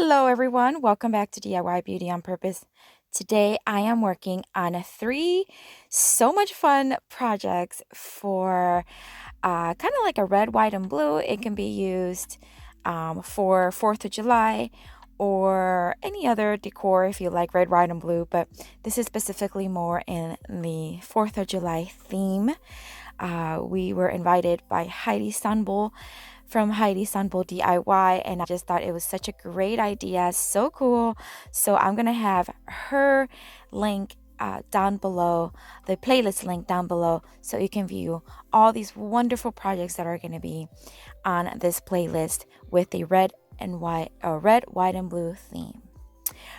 Hello everyone, welcome back to DIY Beauty on Purpose. Today I am working on three so much fun projects for kind of like a red, white, and blue. It can be used for 4th of July or any other decor if you like red, white, and blue, but this is specifically more in the 4th of July theme. We were invited by Heidi Sonboul from Heidi Sonboul DIY, and I just thought it was such a great idea, so cool. So I'm gonna have her link down below, the playlist link down below, so you can view all these wonderful projects that are going to be on this playlist with the red, white, and blue theme.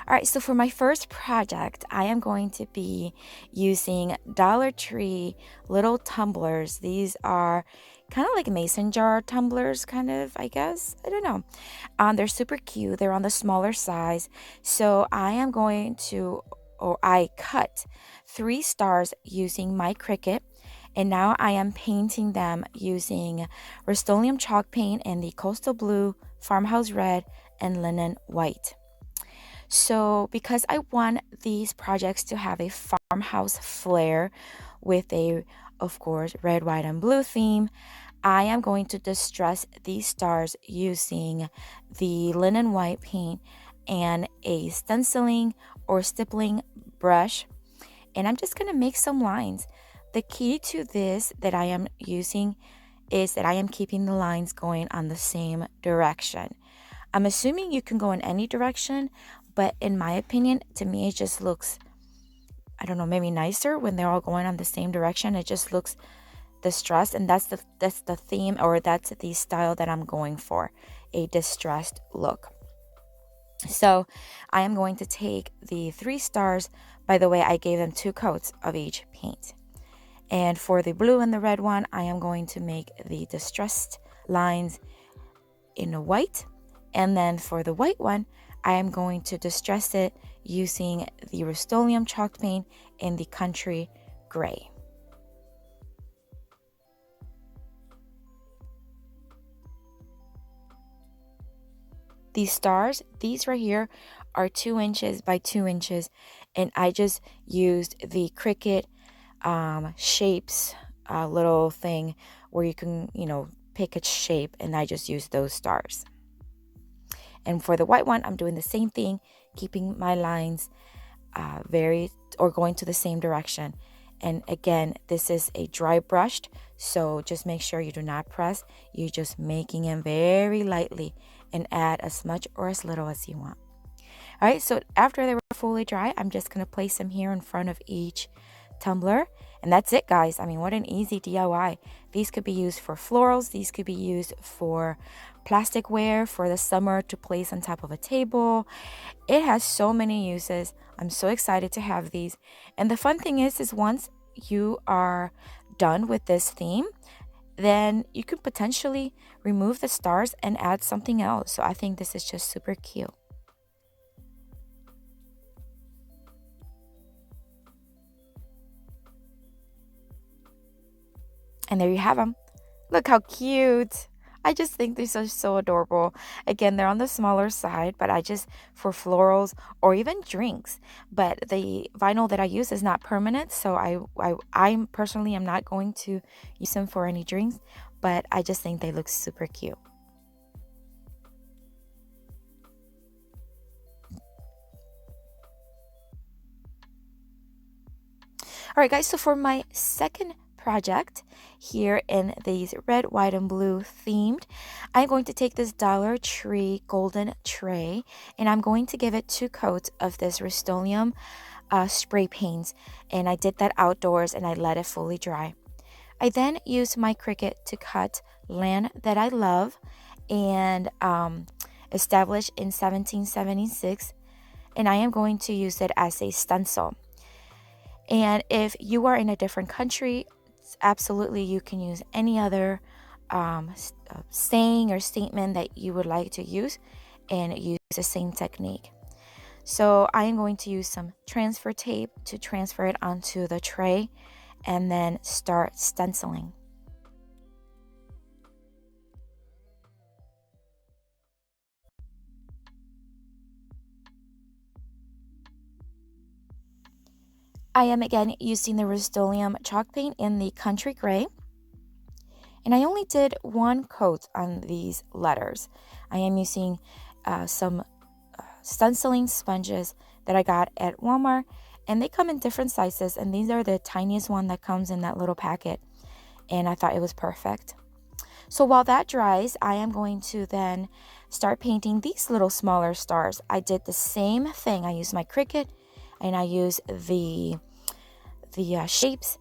All right, so for my first project, I am going to be using Dollar Tree little tumblers. These are kind of like mason jar tumblers, kind of, I guess. I don't know. They're super cute. They're on the smaller size. So I am going to, or I cut 3 stars using my Cricut. And now I am painting them using Rustoleum Chalk paint in the Coastal Blue, Farmhouse Red, and Linen White. So because I want these projects to have a farmhouse flair with a, of course, red, white, and blue theme, I am going to distress these stars using the linen white paint and a stenciling or stippling brush. And I'm just going to make some lines. The key to this that I am using is that I am keeping the lines going on the same direction. I'm assuming you can go in any direction, but in my opinion, to me, it just looks, I don't know, maybe nicer when they're all going on the same direction. It just looks distressed, and that's the theme, or that's the style that I'm going for, a distressed look. So I am going to take the 3 stars. By the way, I gave them 2 coats of each paint. And for the blue and the red one, I am going to make the distressed lines in a white. And then for the white one, I am going to distress it using the Rustoleum Chalked paint in the Country Gray. These stars, these right here, are 2 inches by 2 inches, and I just used the Cricut shapes little thing where you can, pick a shape, and I just used those stars. And for the white one, I'm doing the same thing, keeping my lines going to the same direction. And again, this is a dry brushed, so just make sure you do not press. You're just making it very lightly and add as much or as little as you want. All right, so after they were fully dry, I'm just going to place them here in front of each tumbler. And that's it, guys. I mean, what an easy DIY. These could be used for florals. These could be used for plasticware for the summer to place on top of a table. It has so many uses. I'm so excited to have these. And the fun thing is once you are done with this theme, then you could potentially remove the stars and add something else. So I think this is just super cute. And there you have them. Look how cute. I just think these are so adorable. Again, they're on the smaller side, but for florals or even drinks. But the vinyl that I use is not permanent, so I personally am not going to use them for any drinks, but I just think they look super cute. All right, guys, so for my second project here in these red, white, and blue themed, I'm going to take this Dollar Tree golden tray, and I'm going to give it 2 coats of this Rustoleum spray paints, and I did that outdoors and I let it fully dry. I then used my Cricut to cut land that I love and established in 1776, and I am going to use it as a stencil. And if you are in a different country, absolutely you can use any other saying or statement that you would like to use and use the same technique. So I am going to use some transfer tape to transfer it onto the tray and then start stenciling. I am again using the Rustoleum Chalked paint in the Country Gray. And I only did one coat on these letters. I am using some stenciling sponges that I got at Walmart, and they come in different sizes, and these are the tiniest one that comes in that little packet, and I thought it was perfect. So while that dries, I am going to then start painting these little smaller stars. I did the same thing. I used my Cricut, and I used the shapes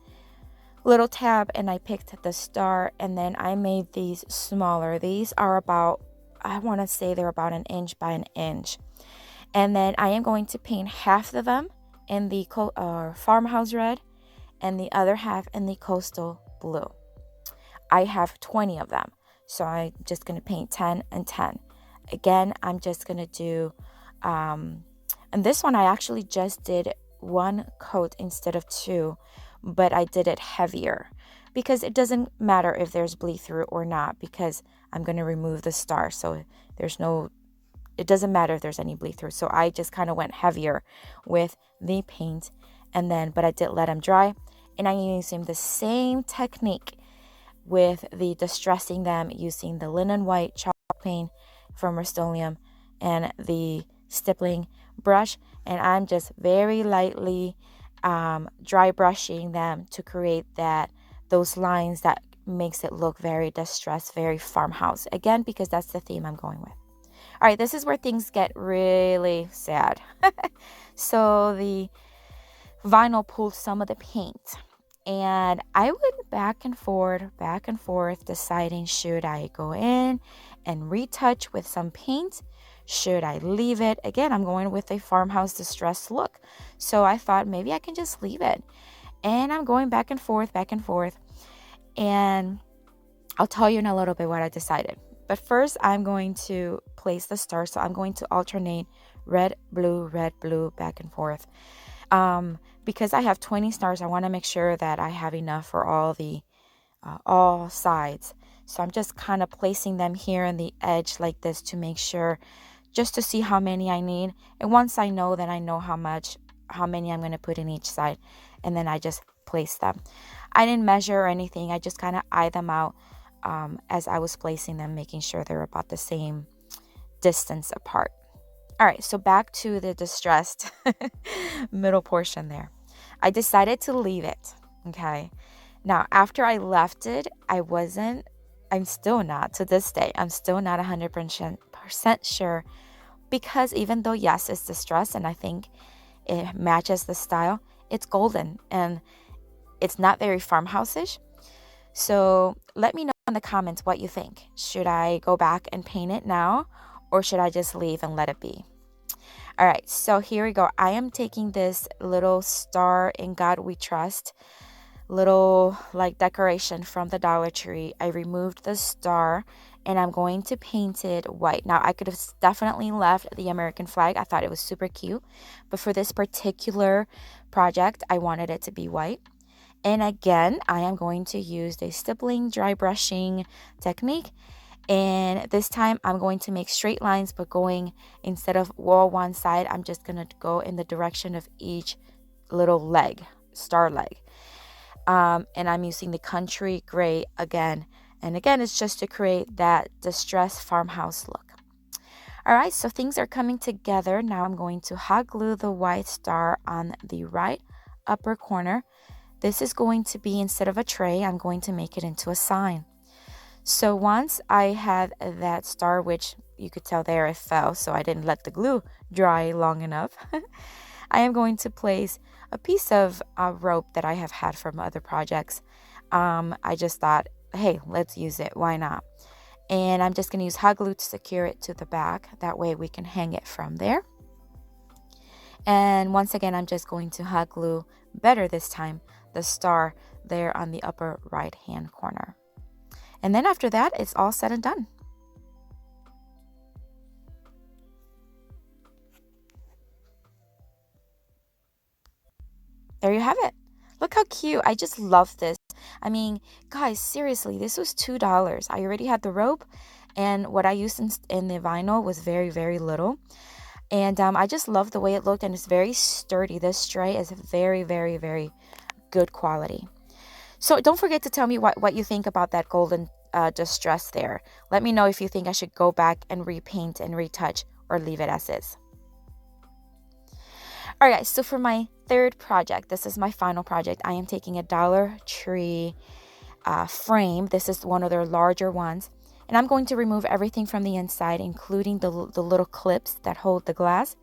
little tab, and I picked the star, and then I made these smaller. These are about, I want to say they're about 1 inch by 1 inch. And then I am going to paint half of them in the Farmhouse red and the other half in the Coastal blue. I have 20 of them, so I'm just going to paint 10 and 10. Again, I'm just going to do, and this one I actually just did one coat instead of two, but I did it heavier because it doesn't matter if there's bleed through or not, because I'm going to remove the star, so it doesn't matter if there's any bleed through. So I just kind of went heavier with the paint, and then, but I did let them dry, and I'm using the same technique with the distressing them using the linen white chalk paint from Rustoleum and the stippling brush, and I'm just very lightly dry brushing them to create those lines that makes it look very distressed, very farmhouse, again because that's the theme I'm going with. All right, this is where things get really sad. So the vinyl pulled some of the paint, and I went back and forth, deciding should I go in and retouch with some paint? Should I leave it? Again, I'm going with a farmhouse distressed look, so I thought maybe I can just leave it. And I'm going back and forth, and I'll tell you in a little bit what I decided. But first, I'm going to place the stars. So I'm going to alternate red, blue, back and forth. Because I have 20 stars, I want to make sure that I have enough for all sides. So I'm just kind of placing them here in the edge like this to make sure, just to see how many I need. And once I know, then I know how many I'm going to put in each side. And then I just place them. I didn't measure or anything. I just kind of eye them out as I was placing them, making sure they're about the same distance apart. All right, so back to the distressed middle portion there. I decided to leave it, okay? Now, after I left it, I'm still not, to this day, I'm still not 100% sure, because even though, yes, it's distressed and I think it matches the style, it's golden and it's not very farmhouse-ish. So let me know in the comments what you think. Should I go back and paint it now, or should I just leave and let it be? All right, so here we go. I am taking this little star in God we trust, little like decoration from the Dollar Tree. I removed the star and I'm going to paint it white. Now, I could have definitely left the American flag. I thought it was super cute, but for this particular project, I wanted it to be white. And again, I am going to use the stippling dry brushing technique. And this time I'm going to make straight lines, but going, instead of one side, I'm just going to go in the direction of each little leg, star leg. And I'm using the Country Gray again. And again, it's just to create that distressed farmhouse look. All right, so things are coming together. Now I'm going to hot glue the white star on the right upper corner. This is going to be, instead of a tray, I'm going to make it into a sign. So once I had that star, which you could tell there it fell, so I didn't let the glue dry long enough, I am going to place a piece of rope that I have had from other projects. I just thought, hey, let's use it. Why not? And I'm just going to use hot glue to secure it to the back. That way we can hang it from there. And once again, I'm just going to hot glue, better this time, the star there on the upper right hand corner. And then after that, it's all said and done. There you have it. Look how cute. I just love this. I mean, guys, seriously, this was $2. I already had the rope, and what I used in the vinyl was very, very little. And I just love the way it looked, and it's very sturdy. This tray is very, very, very good quality. So don't forget to tell me what you think about that golden distress there. Let me know if you think I should go back and repaint and retouch or leave it as is. All right, guys, so for my third project, this is my final project. I am taking a Dollar Tree frame. This is one of their larger ones. And I'm going to remove everything from the inside, including the little clips that hold the glass.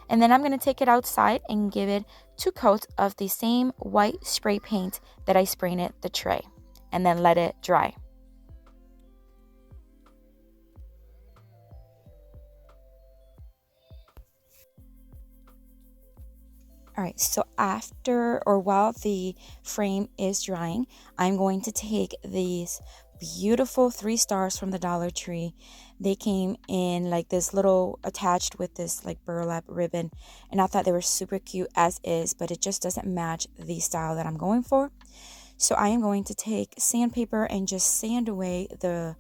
And then I'm going to take it outside and give it 2 coats of the same white spray paint that I sprayed it the tray. And then let it dry. All right, so after or while the frame is drying, I'm going to take these beautiful 3 stars from the Dollar Tree. They came in like this little attached with this like burlap ribbon, and I thought they were super cute as is, but it just doesn't match the style that I'm going for. So I am going to take sandpaper and just sand away the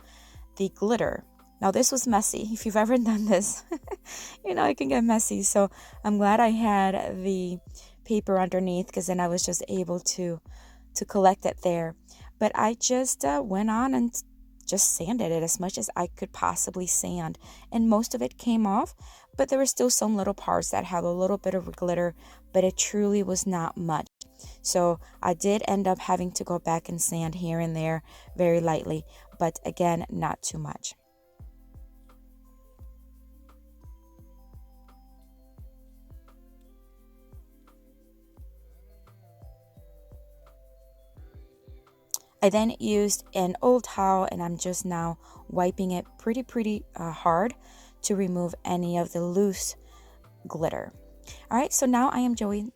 glitter. Now this was messy. If you've ever done this, you know it can get messy. So I'm glad I had the paper underneath, because then I was just able to collect it there. But I just went on and just sanded it as much as I could possibly sand, and most of it came off, but there were still some little parts that had a little bit of glitter, but it truly was not much. So I did end up having to go back and sand here and there very lightly, but again, not too much. I then used an old towel, and I'm just now wiping it pretty hard to remove any of the loose glitter. All right, so now I am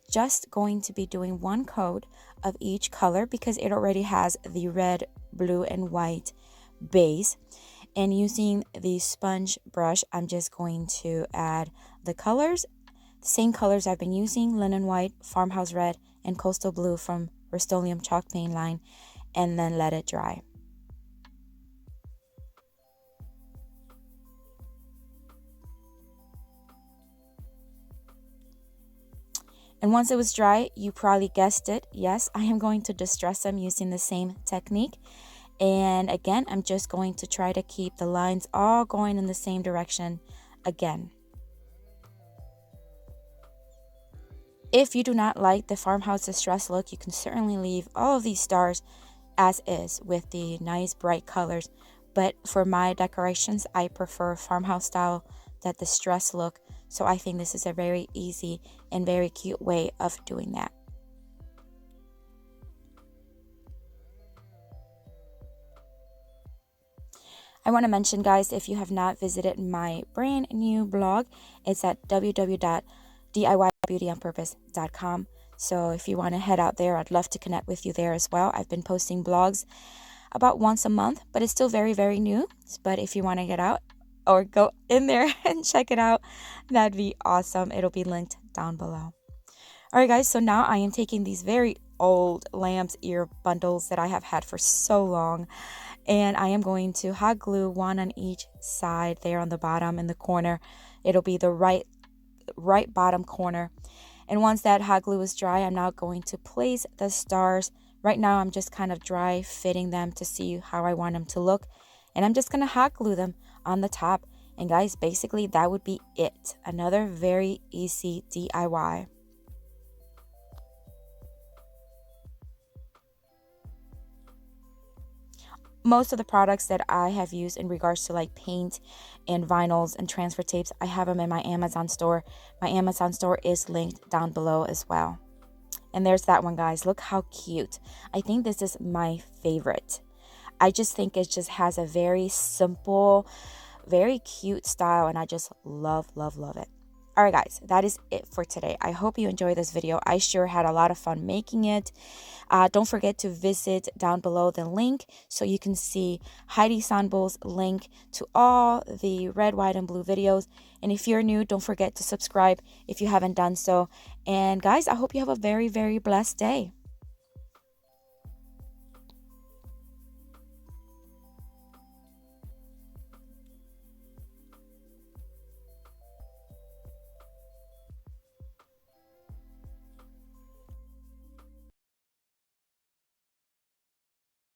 just going to be doing 1 coat of each color, because it already has the red, blue, and white base. And using the sponge brush, I'm just going to add the colors, the same colors I've been using: linen white, farmhouse red, and coastal blue from Rustoleum Chalked paint line, and then let it dry. And once it was dry, you probably guessed it. Yes, I am going to distress them using the same technique. And again, I'm just going to try to keep the lines all going in the same direction again. If you do not like the farmhouse distress look, you can certainly leave all of these stars as is with the nice bright colors. But for my decorations, I prefer farmhouse style, that distress look. So I think this is a very easy and very cute way of doing that. I want to mention, guys, if you have not visited my brand new blog, it's at www.DIYbeautyonpurpose.com. So if you want to head out there, I'd love to connect with you there as well. I've been posting blogs about once a month, but it's still very, very new. But if you want to get out or go in there and check it out, that'd be awesome. It'll be linked down below. All right, guys, so now I am taking these very old lamb's ear bundles that I have had for so long, and I am going to hot glue 1 on each side there on the bottom in the corner. It'll be the right bottom corner. And once that hot glue is dry, I'm now going to place the stars. Right now, I'm just kind of dry fitting them to see how I want them to look. And I'm just going to hot glue them on the top. And guys, basically that would be it. Another very easy DIY. Most of the products that I have used in regards to like paint and vinyls and transfer tapes, I have them in my Amazon store. My Amazon store is linked down below as well. And there's that one, guys. Look how cute. I think this is my favorite. I just think it just has a very simple, very cute style, and I just love it. All right, guys, that is it for today. I hope you enjoyed this video. I sure had a lot of fun making it. Don't forget to visit down below the link so you can see Heidi Sonboul's link to all the red, white, and blue videos. And if you're new, don't forget to subscribe if you haven't done so. And guys, I hope you have a very, very blessed day.